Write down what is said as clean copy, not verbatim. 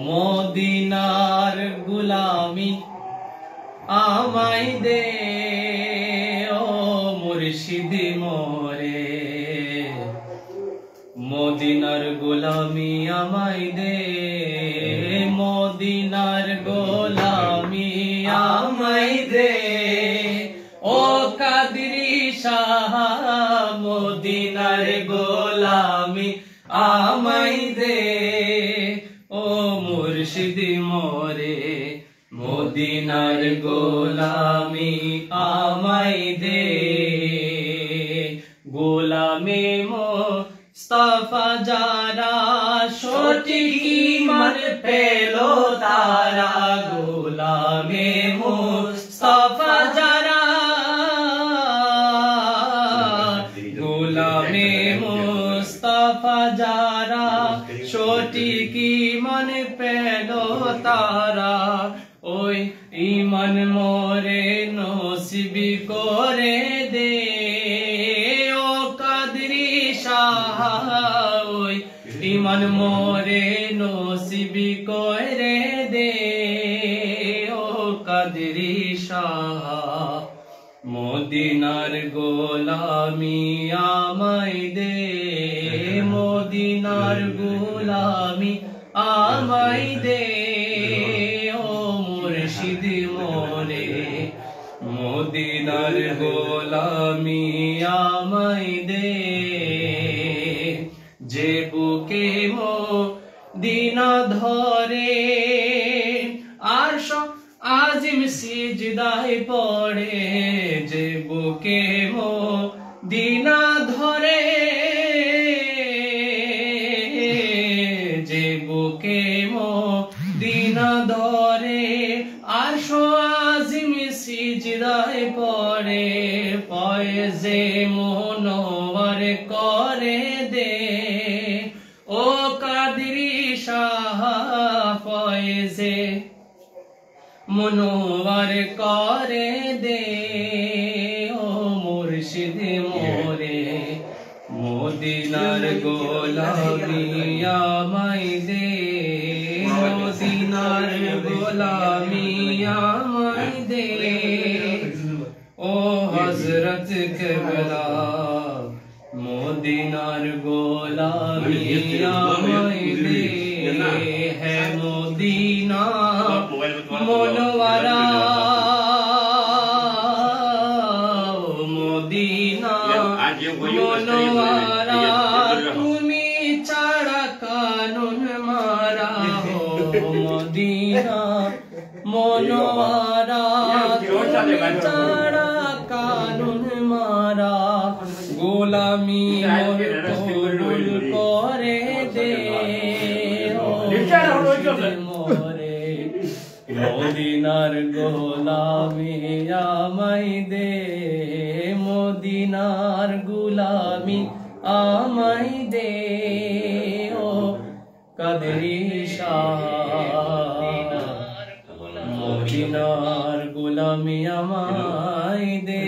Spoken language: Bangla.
মদিনার গোলামি আমায় দে ও মুর্শিদ মোরে মদিনার গোলামি আমায় দে মদিনার গোলামি আমায় দে ও কাদরি শাহ মদিনার গোলামি আমায় দে ও মুর্শিদ মোরে মদিনার গোলামি আমায় দে গোলামে মুস্তাফা যারা সঠিক ঈমান পেলো তারা গোলামে মুস্তাফা যারা গোলামে মুস্তাফা যারা সঠিক ঈমান পেলো তারা ওই ঈমান মোরে নসিব করে দে ও কাদরি শাহ ওই ঈমান মোরে নসিব করে দে ও কাদরি শাহ মদিনার গোলামি আমায় দে মদিনার গোলামি আমায় দে ও মুর্শিদ মোরে মদিনার গোলামি আমায় দে যে বুকে মদিনা ধরে আরশ আজিম সিজদায় পড়ে যে বুকে মদিনা ধরে যে বুকে মদিনা ধরে আরশ আজিম সিজদায় পড়ে ফয়েজে মুনওয়ার করে দে ও কাদরি শাহ ফয়েজে মুনওয়ার করে দে ও মুর্শিদ মোরে মদিনার গোলামি আমায় দে মদিনার গোলামি আমায় দে ও হযরত কিবলা মদিনার গোলামি আমায় দে है मोदीना मनवारा मोदीना मनवारा तुमी छाड़ा कानून मारा हो मोदीना मनवारा तुमी छाड़ा कानून मारा गोलामी कबूल करे दे মোরে মদিনার গোলামি আমায় দে মদিনার গোলামি আমায় দে ও কাদরি শাহ মদিনার গোলামি আমায় দে।